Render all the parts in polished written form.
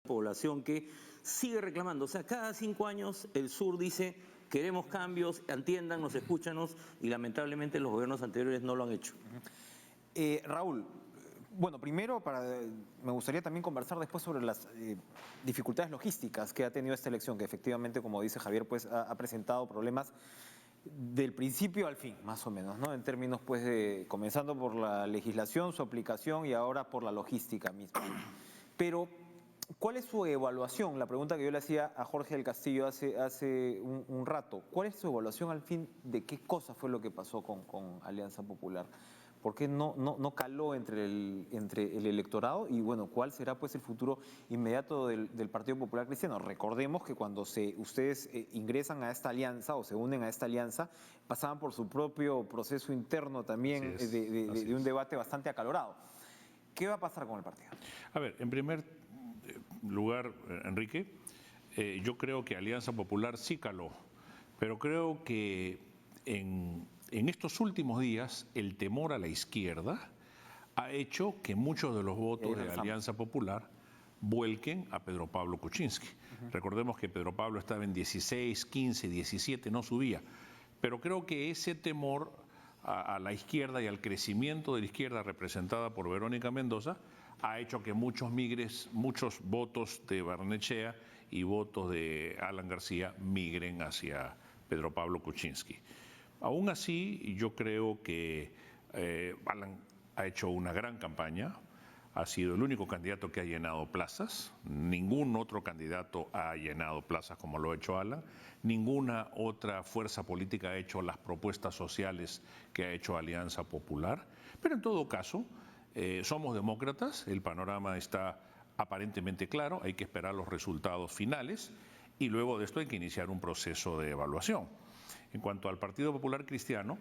población que sigue reclamando. O sea, cada 5 años el sur dice, queremos cambios, entiéndanos, escúchanos, y lamentablemente los gobiernos anteriores no lo han hecho. Raúl, bueno, primero me gustaría también conversar después sobre las dificultades logísticas que ha tenido esta elección, que efectivamente, como dice Javier, pues ha presentado problemas del principio al fin, más o menos, ¿no? En términos, pues, comenzando por la legislación, su aplicación y ahora por la logística misma. Pero, ¿cuál es su evaluación? La pregunta que yo le hacía a Jorge del Castillo hace un rato. ¿Cuál es su evaluación al fin de qué cosa fue lo que pasó con Alianza Popular? ¿Por qué no caló entre el electorado? Y bueno, ¿cuál será pues el futuro inmediato del Partido Popular Cristiano? Recordemos que cuando ustedes ingresan a esta alianza o se unen a esta alianza, pasaban por su propio proceso interno también de un debate bastante acalorado. ¿Qué va a pasar con el partido? A ver, en primer lugar, Enrique, yo creo que Alianza Popular sí caló, pero creo que en estos últimos días el temor a la izquierda ha hecho que muchos de los votos de Alianza Popular vuelquen a Pedro Pablo Kuczynski. Recordemos que Pedro Pablo estaba en 16, 15, 17, no subía, pero creo que ese temor a la izquierda y al crecimiento de la izquierda representada por Verónica Mendoza ha hecho que muchos votos de Barnechea y votos de Alan García migren hacia Pedro Pablo Kuczynski. Aún así, yo creo que Alan ha hecho una gran campaña, ha sido el único candidato que ha llenado plazas, ningún otro candidato ha llenado plazas como lo ha hecho Alan, ninguna otra fuerza política ha hecho las propuestas sociales que ha hecho Alianza Popular, pero en todo caso, somos demócratas, el panorama está aparentemente claro, hay que esperar los resultados finales y luego de esto hay que iniciar un proceso de evaluación. En cuanto al Partido Popular Cristiano,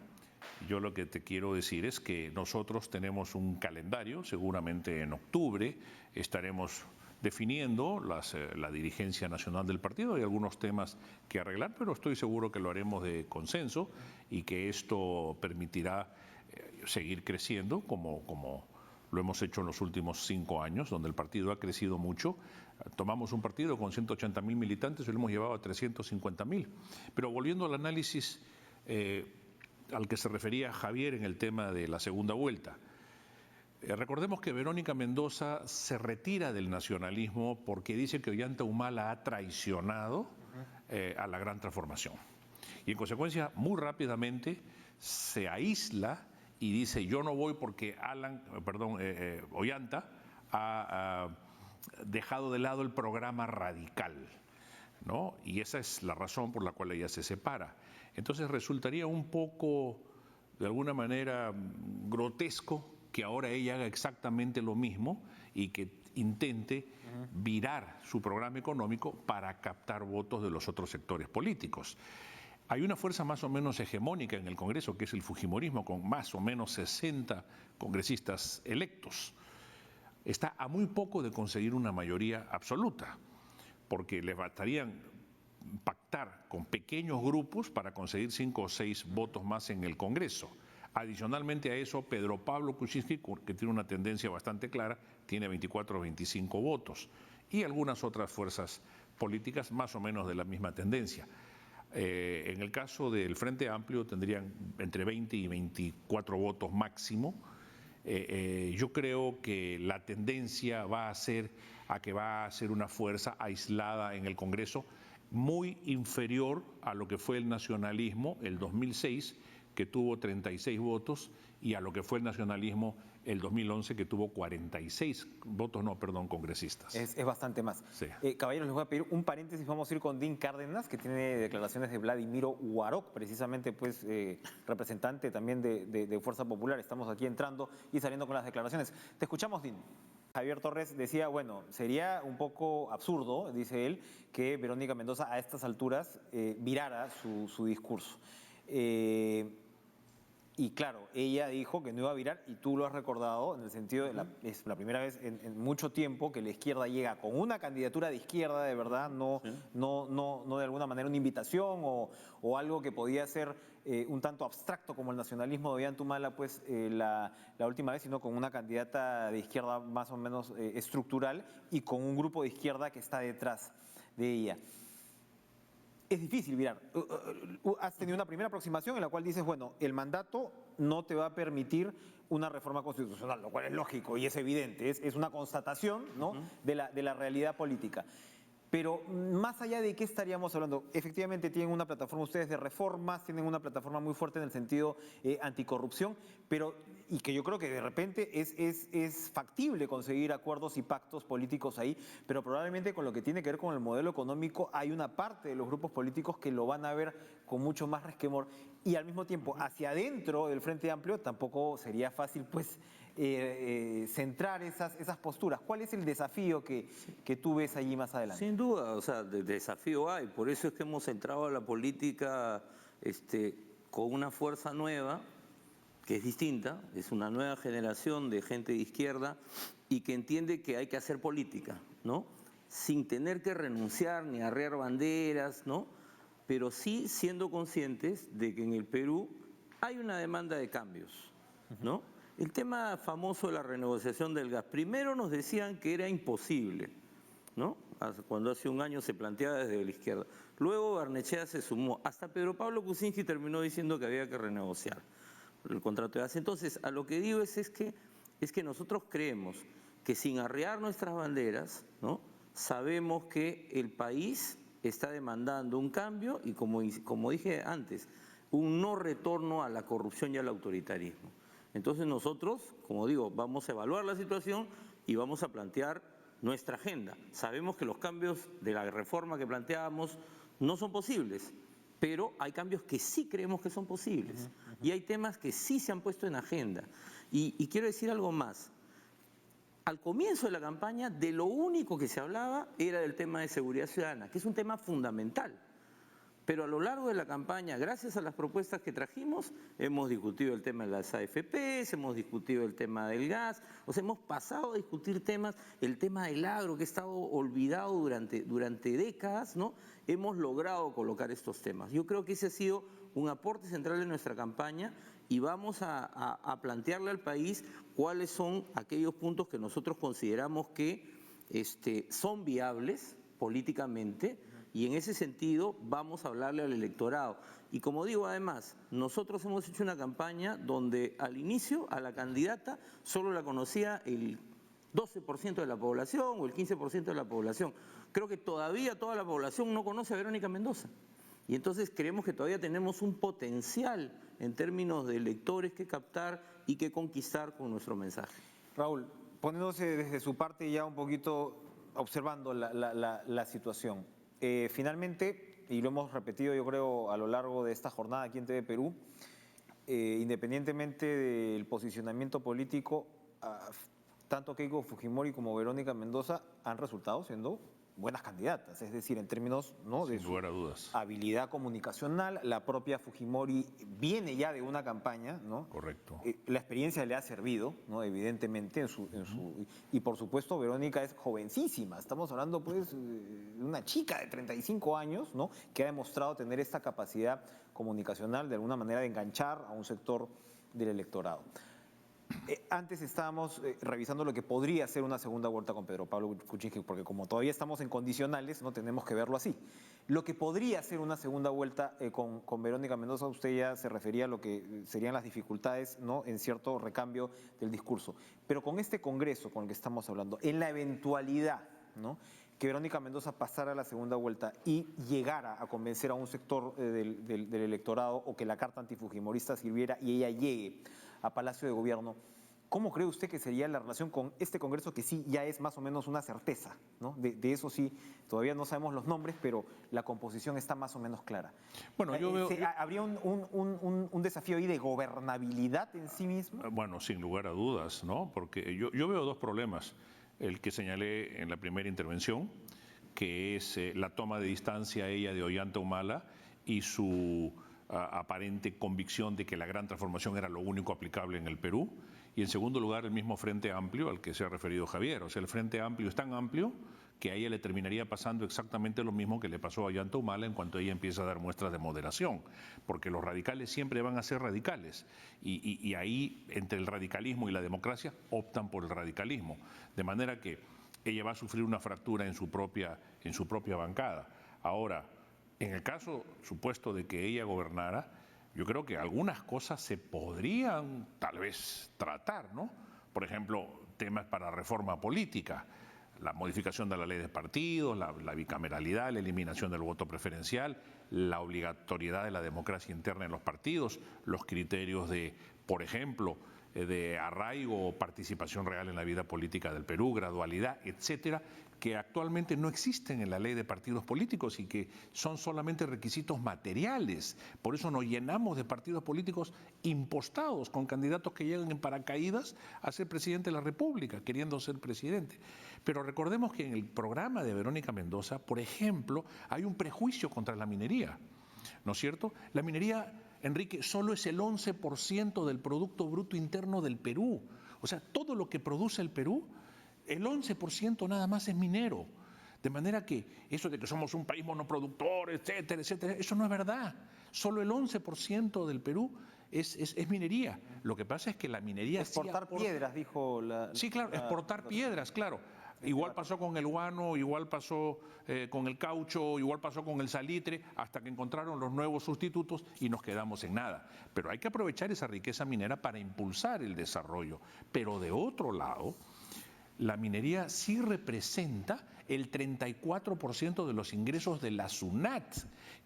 yo lo que te quiero decir es que nosotros tenemos un calendario, seguramente en octubre estaremos definiendo la dirigencia nacional del partido, hay algunos temas que arreglar, pero estoy seguro que lo haremos de consenso y que esto permitirá seguir creciendo como lo hemos hecho en los últimos 5 años, donde el partido ha crecido mucho. Tomamos un partido con 180.000 militantes y lo hemos llevado a 350.000. Pero volviendo al análisis al que se refería Javier en el tema de la segunda vuelta, recordemos que Verónica Mendoza se retira del nacionalismo porque dice que Ollanta Humala ha traicionado a la Gran Transformación. Y en consecuencia, muy rápidamente se aísla y dice, yo no voy porque Ollanta ha dejado de lado el programa radical, ¿no? Y esa es la razón por la cual ella se separa. Entonces resultaría un poco, de alguna manera, grotesco que ahora ella haga exactamente lo mismo y que intente virar su programa económico para captar votos de los otros sectores políticos. Hay una fuerza más o menos hegemónica en el Congreso, que es el fujimorismo, con más o menos 60 congresistas electos. Está a muy poco de conseguir una mayoría absoluta, porque les bastarían pactar con pequeños grupos para conseguir 5 o 6 votos más en el Congreso. Adicionalmente a eso, Pedro Pablo Kuczynski, que tiene una tendencia bastante clara, tiene 24 o 25 votos, y algunas otras fuerzas políticas más o menos de la misma tendencia. En el caso del Frente Amplio tendrían entre 20 y 24 votos máximo. Yo creo que la tendencia va a ser una fuerza aislada en el Congreso, muy inferior a lo que fue el nacionalismo el 2006, que tuvo 36 votos, y a lo que fue el nacionalismo el 2011, que tuvo 46 congresistas. Es bastante más. Sí. Caballeros, les voy a pedir un paréntesis, vamos a ir con Dean Cárdenas, que tiene declaraciones de Vladimiro Uarok, precisamente pues representante también de Fuerza Popular. Estamos aquí entrando y saliendo con las declaraciones. Te escuchamos, Dean. Javier Torres decía, bueno, sería un poco absurdo, dice él, que Verónica Mendoza a estas alturas virara su discurso. Y claro, ella dijo que no iba a virar, y tú lo has recordado, en el sentido de es la primera vez en mucho tiempo que la izquierda llega con una candidatura de izquierda, de verdad, no de alguna manera una invitación o algo que podía ser un tanto abstracto como el nacionalismo de Ollanta-Humala, pues la última vez, sino con una candidata de izquierda más o menos estructural y con un grupo de izquierda que está detrás de ella. Es difícil virar. Has tenido una primera aproximación en la cual dices, bueno, el mandato no te va a permitir una reforma constitucional, lo cual es lógico y es evidente, es una constatación, ¿no? de la realidad política. Pero más allá de qué estaríamos hablando, efectivamente tienen una plataforma ustedes de reformas, tienen una plataforma muy fuerte en el sentido anticorrupción, pero y que yo creo que de repente es factible conseguir acuerdos y pactos políticos ahí, pero probablemente con lo que tiene que ver con el modelo económico hay una parte de los grupos políticos que lo van a ver con mucho más resquemor y al mismo tiempo hacia adentro del Frente Amplio tampoco sería fácil pues centrar esas posturas. ¿Cuál es el desafío que tú ves allí más adelante? Sin duda, o sea, de desafío hay. Por eso es que hemos entrado a la política con una fuerza nueva, que es distinta, es una nueva generación de gente de izquierda y que entiende que hay que hacer política, ¿no? Sin tener que renunciar ni arriar banderas, ¿no? Pero sí siendo conscientes de que en el Perú hay una demanda de cambios, ¿no? El tema famoso de la renegociación del gas. Primero nos decían que era imposible, ¿no? Cuando hace un año se planteaba desde la izquierda. Luego Barnechea se sumó. Hasta Pedro Pablo Kuczynski terminó diciendo que había que renegociar el contrato de gas. Entonces, a lo que digo es que nosotros creemos que sin arriar nuestras banderas, ¿no? Sabemos que el país está demandando un cambio y, como dije antes, un no retorno a la corrupción y al autoritarismo. Entonces nosotros, como digo, vamos a evaluar la situación y vamos a plantear nuestra agenda. Sabemos que los cambios de la reforma que planteábamos no son posibles, pero hay cambios que sí creemos que son posibles y hay temas que sí se han puesto en agenda. Y quiero decir algo más. Al comienzo de la campaña, de lo único que se hablaba era del tema de seguridad ciudadana, que es un tema fundamental. Pero a lo largo de la campaña, gracias a las propuestas que trajimos, hemos discutido el tema de las AFPs, hemos discutido el tema del gas, o sea, hemos pasado a discutir temas, el tema del agro que ha estado olvidado durante décadas, ¿no? Hemos logrado colocar estos temas. Yo creo que ese ha sido un aporte central de nuestra campaña y vamos a plantearle al país cuáles son aquellos puntos que nosotros consideramos que son viables políticamente. Y en ese sentido vamos a hablarle al electorado. Y como digo, además, nosotros hemos hecho una campaña donde al inicio a la candidata solo la conocía el 12% de la población o el 15% de la población. Creo que todavía toda la población no conoce a Verónica Mendoza. Y entonces creemos que todavía tenemos un potencial en términos de electores que captar y que conquistar con nuestro mensaje. Raúl, poniéndose desde su parte ya un poquito observando la situación. Finalmente, y lo hemos repetido yo creo a lo largo de esta jornada aquí en TV Perú, independientemente del posicionamiento político, tanto Keiko Fujimori como Verónica Mendoza han resultado siendo buenas candidatas, es decir, en términos, ¿no?, de Sin lugar a dudas. habilidad comunicacional. La propia Fujimori viene ya de una campaña, ¿no? Correcto. La experiencia le ha servido, ¿no?, evidentemente, y por supuesto Verónica es jovencísima, estamos hablando pues de una chica de 35 años, ¿no?, que ha demostrado tener esta capacidad comunicacional de alguna manera de enganchar a un sector del electorado. Antes estábamos revisando lo que podría ser una segunda vuelta con Pedro Pablo Kuczynski, porque como todavía estamos en condicionales, no tenemos que verlo así. Lo que podría ser una segunda vuelta con Verónica Mendoza, usted ya se refería a lo que serían las dificultades, ¿no?, en cierto recambio del discurso. Pero con este Congreso con el que estamos hablando, en la eventualidad, ¿no?, que Verónica Mendoza pasara a la segunda vuelta y llegara a convencer a un sector del electorado, o que la carta antifujimorista sirviera y ella llegue a Palacio de Gobierno, ¿cómo cree usted que sería la relación con este Congreso que sí ya es más o menos una certeza, ¿no? De eso sí, todavía no sabemos los nombres, pero la composición está más o menos clara. Bueno, yo veo... ¿Habría un desafío ahí de gobernabilidad en sí mismo? Bueno, sin lugar a dudas, ¿no? Porque yo veo dos problemas. El que señalé en la primera intervención, que es la toma de distancia ella de Ollanta Humala y su aparente convicción de que la gran transformación era lo único aplicable en el Perú. Y en segundo lugar, el mismo Frente Amplio al que se ha referido Javier. O sea, el Frente Amplio es tan amplio que a ella le terminaría pasando exactamente lo mismo que le pasó a Ollanta Humala en cuanto ella empieza a dar muestras de moderación, porque los radicales siempre van a ser radicales y ahí entre el radicalismo y la democracia optan por el radicalismo, de manera que ella va a sufrir una fractura en su propia bancada. Ahora, en el caso supuesto de que ella gobernara, yo creo que algunas cosas se podrían tal vez tratar, ¿no? Por ejemplo, temas para reforma política, la modificación de la ley de partidos, la bicameralidad, la eliminación del voto preferencial, la obligatoriedad de la democracia interna en los partidos, los criterios de, por ejemplo, de arraigo o participación real en la vida política del Perú, gradualidad, etcétera, que actualmente no existen en la ley de partidos políticos y que son solamente requisitos materiales. Por eso nos llenamos de partidos políticos impostados con candidatos que llegan en paracaídas a ser presidente de la República, queriendo ser presidente. Pero recordemos que en el programa de Verónica Mendoza, por ejemplo, hay un prejuicio contra la minería, ¿no es cierto? La minería, Enrique, solo es el 11% del Producto Bruto Interno del Perú. O sea, todo lo que produce el Perú, el 11% nada más es minero. De manera que eso de que somos un país monoproductor, etcétera, etcétera, eso no es verdad. Solo el 11% del Perú es minería. Lo que pasa es que la minería... Exportar piedras, dijo la... Sí, claro, exportar piedras, claro. Igual pasó con el guano, igual pasó con el caucho, igual pasó con el salitre, hasta que encontraron los nuevos sustitutos y nos quedamos en nada. Pero hay que aprovechar esa riqueza minera para impulsar el desarrollo. Pero de otro lado, la minería sí representa el 34% de los ingresos de la SUNAT.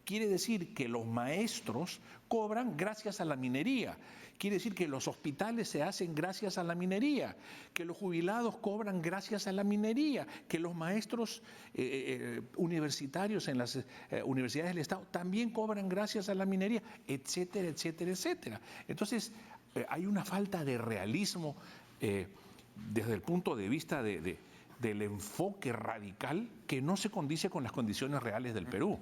Quiere decir que los maestros cobran gracias a la minería. Quiere decir que los hospitales se hacen gracias a la minería, que los jubilados cobran gracias a la minería, que los maestros universitarios en las universidades del Estado también cobran gracias a la minería, etcétera, etcétera, etcétera. Entonces, hay una falta de realismo desde el punto de vista del enfoque radical que no se condice con las condiciones reales del Perú.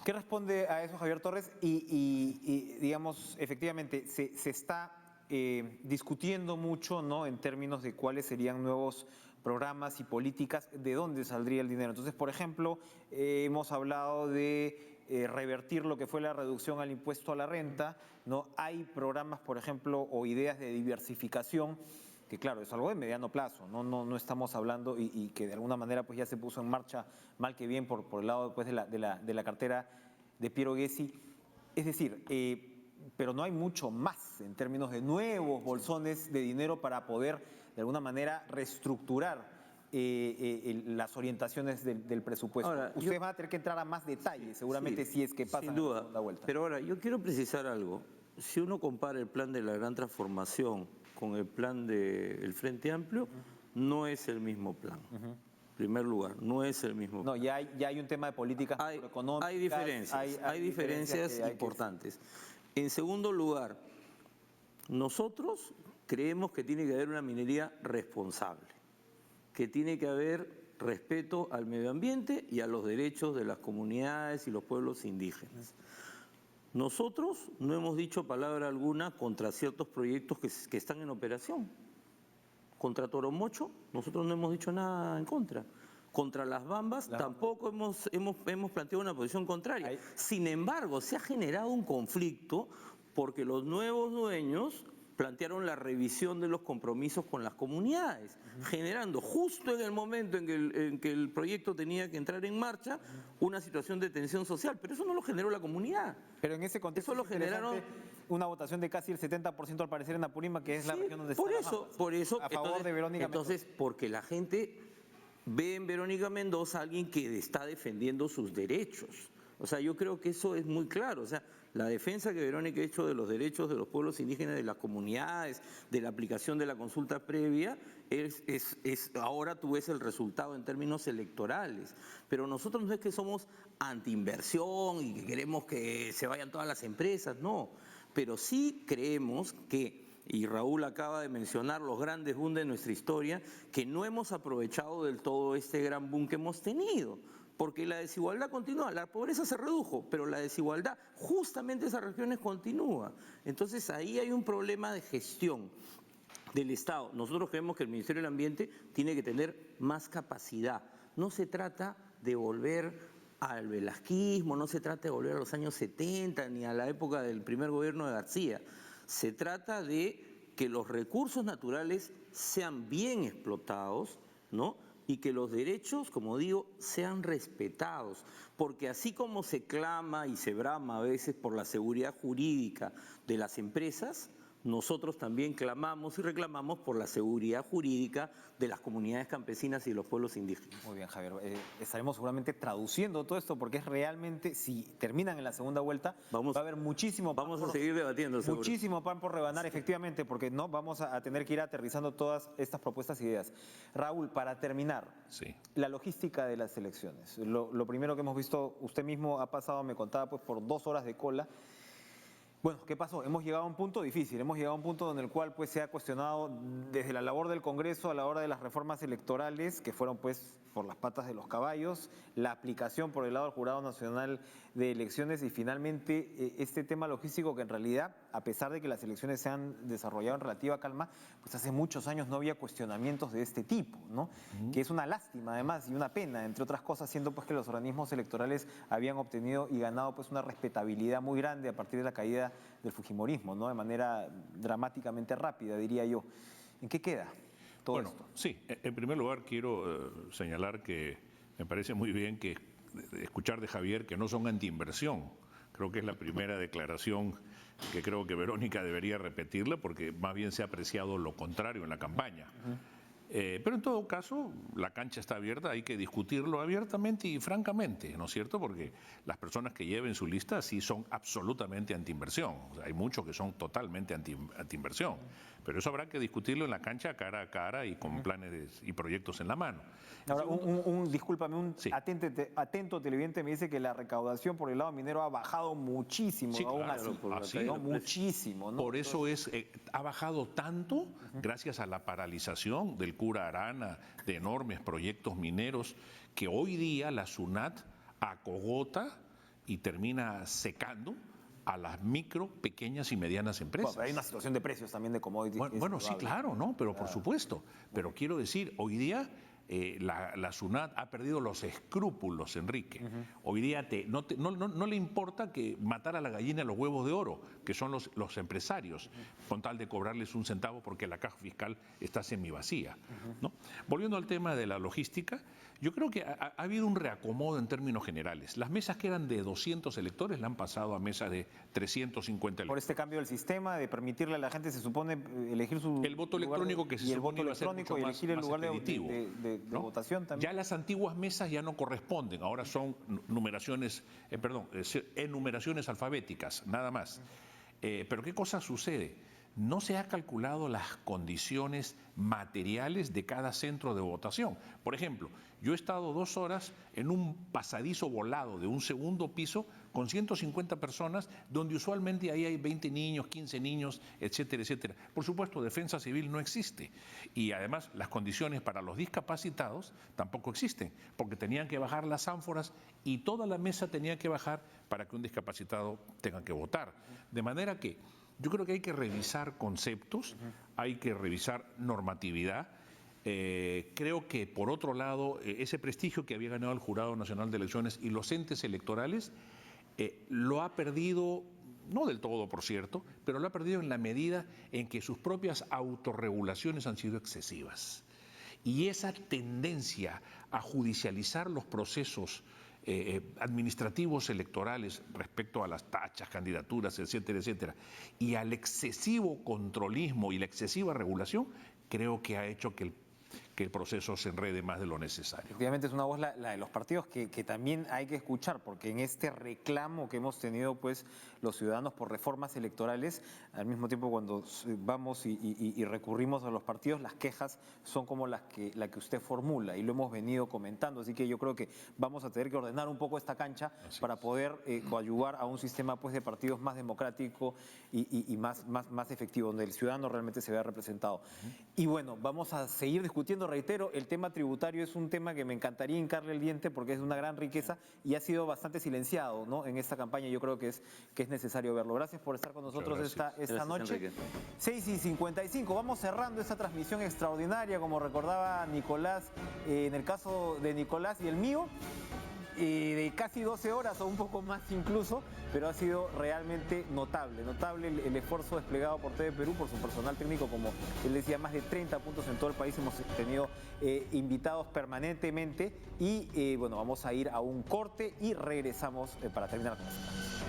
¿Qué responde a eso Javier Torres? Y digamos, efectivamente, se está discutiendo mucho, ¿no?, en términos de cuáles serían nuevos programas y políticas, de dónde saldría el dinero. Entonces, por ejemplo, hemos hablado de revertir lo que fue la reducción al impuesto a la renta, ¿no? Hay programas, por ejemplo, o ideas de diversificación, que claro, es algo de mediano plazo, no estamos hablando y que de alguna manera pues ya se puso en marcha, mal que bien, por el lado después de la cartera de Piero Gessi. Es decir, pero no hay mucho más en términos de nuevos bolsones de dinero para poder de alguna manera reestructurar las orientaciones del presupuesto. Ahora, Ustedes van a tener que entrar a más detalles, seguramente, sí, si es que pasa sin duda, la segunda vuelta. Pero ahora, yo quiero precisar algo. Si uno compara el plan de la gran transformación con el plan del Frente Amplio, no es el mismo plan. En primer lugar, no es el mismo plan. No, ya hay un tema de políticas económicas. Hay diferencias, hay diferencias importantes. En segundo lugar, nosotros creemos que tiene que haber una minería responsable, que tiene que haber respeto al medio ambiente y a los derechos de las comunidades y los pueblos indígenas. Nosotros no hemos dicho palabra alguna contra ciertos proyectos que están en operación. Contra Toromocho, nosotros no hemos dicho nada en contra. Contra las Bambas tampoco hemos planteado una posición contraria. Sin embargo, se ha generado un conflicto porque los nuevos dueños plantearon la revisión de los compromisos con las comunidades, generando justo en el momento en que el proyecto tenía que entrar en marcha una situación de tensión social, pero eso no lo generó la comunidad. Pero en ese contexto eso lo generaron una votación de casi el 70% al parecer en Apurímac, que es la región donde por está eso, a favor de Verónica Mendoza. Entonces, porque la gente ve en Verónica Mendoza a alguien que está defendiendo sus derechos. O sea, yo creo que eso es muy claro. O sea, la defensa que Verónica ha hecho de los derechos de los pueblos indígenas, de las comunidades, de la aplicación de la consulta previa, ahora tú ves el resultado en términos electorales. Pero nosotros no es que somos antiinversión y que queremos que se vayan todas las empresas, no. Pero sí creemos que y Raúl acaba de mencionar los grandes boom de nuestra historia, que no hemos aprovechado del todo este gran boom que hemos tenido. Porque la desigualdad continúa, la pobreza se redujo, pero la desigualdad justamente en esas regiones continúa. Entonces ahí hay un problema de gestión del Estado. Nosotros creemos que el Ministerio del Ambiente tiene que tener más capacidad. No se trata de volver al velasquismo, no se trata de volver a los años 70 ni a la época del primer gobierno de García. Se trata de que los recursos naturales sean bien explotados, ¿no? Y que los derechos, como digo, sean respetados, porque así como se clama y se brama a veces por la seguridad jurídica de las empresas, nosotros también clamamos y reclamamos por la seguridad jurídica de las comunidades campesinas y de los pueblos indígenas. Muy bien, Javier. Estaremos seguramente traduciendo todo esto porque es realmente, si terminan en la segunda vuelta, va a haber muchísimo pan Vamos a seguir debatiendo, seguro. Muchísimo pan por rebanar, efectivamente, porque no vamos a tener que ir aterrizando todas estas propuestas e ideas. Raúl, para terminar, sí, la logística de las elecciones. Lo primero que hemos visto, usted mismo ha pasado, me contaba, pues por 2 horas de cola. Bueno, ¿qué pasó? Hemos llegado a un punto difícil, hemos llegado a un punto en el cual pues, se ha cuestionado desde la labor del Congreso a la hora de las reformas electorales, que fueron pues por las patas de los caballos, la aplicación por el lado del Jurado Nacional de Elecciones y finalmente este tema logístico que en realidad, a pesar de que las elecciones se han desarrollado en relativa calma, pues hace muchos años no había cuestionamientos de este tipo, ¿no? Que es una lástima además y una pena, entre otras cosas, siendo pues que los organismos electorales habían obtenido y ganado pues una respetabilidad muy grande a partir de la caída del fujimorismo, ¿no? De manera dramáticamente rápida, diría yo. ¿En qué queda todo esto? Sí, en primer lugar quiero señalar que me parece muy bien que escuchar de Javier que no son antiinversión. Creo que es la primera declaración que creo que Verónica debería repetirla porque más bien se ha apreciado lo contrario en la campaña. Pero en todo caso, la cancha está abierta, hay que discutirlo abiertamente y francamente, ¿no es cierto? Porque las personas que lleven su lista sí son absolutamente antiinversión. O sea, hay muchos que son totalmente antiinversión. Pero eso habrá que discutirlo en la cancha cara a cara y con planes y proyectos en la mano. Ahora, discúlpame, Sí. atento televidente me dice que la recaudación por el lado minero ha bajado muchísimo, Sí, aún claro, así, así, ¿no? Muchísimo, ¿no? Por eso ha bajado tanto gracias a la paralización del cura Arana, de enormes proyectos mineros, que hoy día la SUNAT acogota y termina secando a las micro, pequeñas y medianas empresas. Bueno, hay una situación de precios también de commodities. Bueno, sí, claro, ¿no? Pero por supuesto. Pero quiero decir, hoy día la SUNAT ha perdido los escrúpulos, Enrique. Hoy día no le importa que matar a la gallina los huevos de oro, que son los empresarios, con tal de cobrarles un centavo porque la caja fiscal está semivacía, ¿no? Volviendo al tema de la logística, yo creo que ha habido un reacomodo en términos generales. Las mesas que eran de 200 electores la han pasado a mesas de 350 electores. Por este cambio del sistema, de permitirle a la gente, se supone, elegir su el voto electrónico que se supone iba a ser mucho y más, elegir el más lugar expeditivo, de ¿no? votación también. Ya las antiguas mesas ya no corresponden, ahora son enumeraciones alfabéticas, nada más. Pero ¿qué cosa sucede? No se ha calculado las condiciones materiales de cada centro de votación. Por ejemplo, yo he estado 2 horas en un pasadizo volado de un segundo piso con 150 personas, donde usualmente ahí hay 20 niños, 15 niños, etcétera, etcétera. Por supuesto, defensa civil no existe. Y además, las condiciones para los discapacitados tampoco existen, porque tenían que bajar las ánforas y toda la mesa tenía que bajar para que un discapacitado tenga que votar. De manera que yo creo que hay que revisar conceptos, hay que revisar normatividad. Creo que, por otro lado, ese prestigio que había ganado el Jurado Nacional de Elecciones y los entes electorales lo ha perdido, no del todo, por cierto, pero lo ha perdido en la medida en que sus propias autorregulaciones han sido excesivas. Y esa tendencia a judicializar los procesos administrativos electorales respecto a las tachas, candidaturas, etcétera, etcétera, y al excesivo controlismo y la excesiva regulación, creo que ha hecho que que el proceso se enrede más de lo necesario. Efectivamente es una voz la de los partidos que también hay que escuchar, porque en este reclamo que hemos tenido pues los ciudadanos por reformas electorales, al mismo tiempo cuando vamos y recurrimos a los partidos, las quejas son como la que usted formula y lo hemos venido comentando, así que yo creo que vamos a tener que ordenar un poco esta cancha para poder coadyuvar a un sistema pues de partidos más democrático y más efectivo, donde el ciudadano realmente se vea representado. Y bueno, vamos a seguir discutiendo, reitero, el tema tributario es un tema que me encantaría hincarle el diente porque es de una gran riqueza y ha sido bastante silenciado, ¿no? En esta campaña yo creo que es necesario verlo. Gracias por estar con nosotros esta noche. Enrique. 6:55, vamos cerrando esta transmisión extraordinaria, como recordaba Nicolás, en el caso de Nicolás y el mío, de casi 12 horas o un poco más incluso, pero ha sido realmente notable el esfuerzo desplegado por TV Perú, por su personal técnico, como él decía, más de 30 puntos en todo el país, hemos tenido invitados permanentemente y bueno, vamos a ir a un corte y regresamos para terminar con esto.